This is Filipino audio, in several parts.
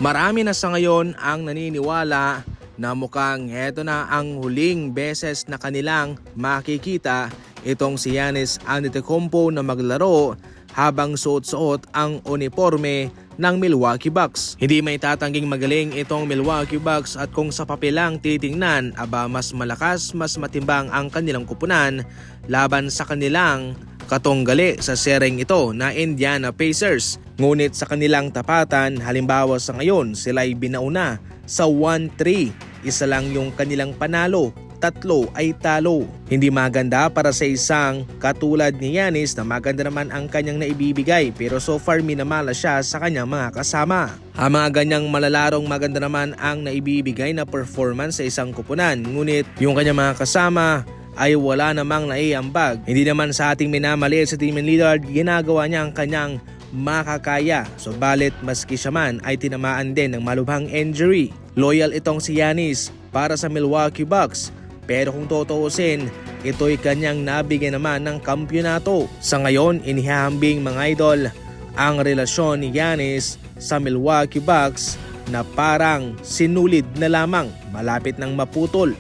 Marami na sa ngayon ang naniniwala na mukhang heto na ang huling beses na kanilang makikita itong si Giannis Antetokounmpo na maglaro habang suot-suot ang uniforme ng Milwaukee Bucks. Hindi may tatangging magaling itong Milwaukee Bucks at kung sa papel lang titingnan, mas malakas, mas matimbang ang kanilang kupunan laban sa kanilang katunggali sa sereng ito na Indiana Pacers. Ngunit sa kanilang tapatan, halimbawa sa ngayon, sila'y binauna sa 1-3. Isa lang yung kanilang panalo, 3 ay talo. Hindi maganda para sa isang katulad ni Giannis na maganda naman ang kanyang naibibigay pero so far minamala siya sa kanyang mga kasama. Ang mga ganyang malalarong maganda naman ang naibibigay na performance sa isang kupunan, ngunit yung kanyang mga kasama ay wala namang naiambag. Hindi naman sa ating minamaliit sa Damian Lillard, ginagawa niya ang kanyang makakaya. Subalit maski siya man ay tinamaan din ng malubhang injury. Loyal itong si Giannis para sa Milwaukee Bucks. Pero kung tutuusin, ito'y kanyang nabigyan naman ng kampyonato. Sa ngayon, inihahambing mga idol ang relasyon ni Giannis sa Milwaukee Bucks na parang sinulid na lamang, malapit ng maputol.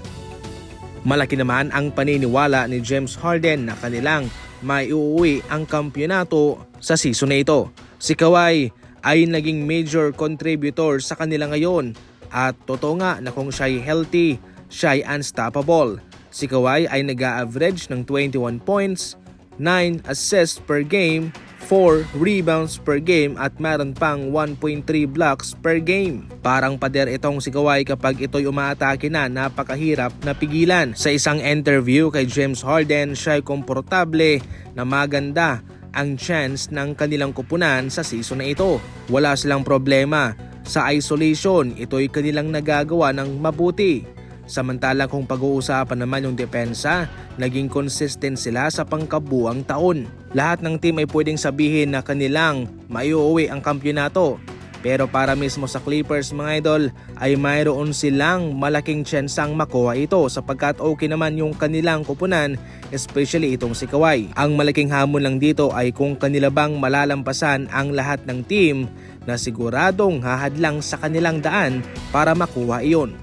Malaki naman ang paniniwala ni James Harden na kanilang maiuwi ang kampyonato sa season na ito. Si Kawhi ay naging major contributor sa kanila ngayon at totoo nga na kung siya'y healthy, siya'y unstoppable. Si Kawhi ay nag-a-average ng 21 points, 9 assists per game, 4 rebounds per game at meron pang 1.3 blocks per game. Parang pader itong si Kawhi kapag ito'y umaatake na, napakahirap na pigilan. Sa isang interview kay James Harden, siya'y komportable na maganda ang chance ng kanilang kupunan sa season na ito. Wala silang problema sa isolation, ito'y kanilang nagagawa ng mabuti. Samantalang kung pag-uusapan naman yung depensa, naging consistent sila sa pangkabuang taon. Lahat ng team ay pwedeng sabihin na kanilang maiuwi ang kampyonato. Pero para mismo sa Clippers mga idol ay mayroon silang malaking tsansang makuha ito sapagkat okay naman yung kanilang kupunan, especially itong si Kawhi. Ang malaking hamon lang dito ay kung kanila bang malalampasan ang lahat ng team na siguradong hahadlang sa kanilang daan para makuha iyon.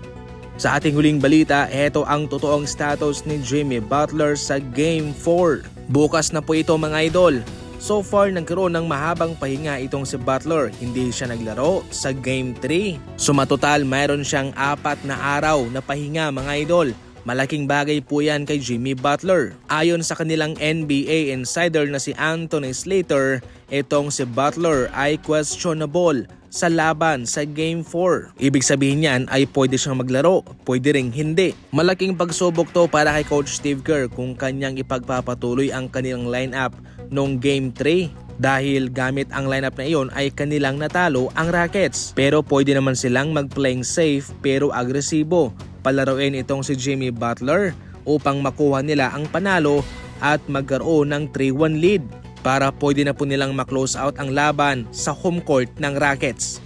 Sa ating huling balita, ito ang totoong status ni Jimmy Butler sa Game 4. Bukas na po ito mga idol. So far, nagkaroon ng mahabang pahinga itong si Butler. Hindi siya naglaro sa Game 3. Sumatotal, mayroon siyang 4 na araw na pahinga mga idol. Malaking bagay po yan kay Jimmy Butler. Ayon sa kanilang NBA insider na si Anthony Slater, itong si Butler ay questionable sa laban sa Game 4. Ibig sabihin niyan ay pwede siyang maglaro, pwede ring hindi. Malaking pagsubok to para kay Coach Steve Kerr kung kanyang ipagpapatuloy ang kanilang lineup noong Game 3. Dahil gamit ang lineup na iyon ay kanilang natalo ang Rockets. Pero pwede naman silang mag-playing safe pero agresibo. Palaruin itong si Jimmy Butler upang makuha nila ang panalo at magkaroon ng 3-1 lead para pwede na po nilang ma-close out ang laban sa home court ng Rockets.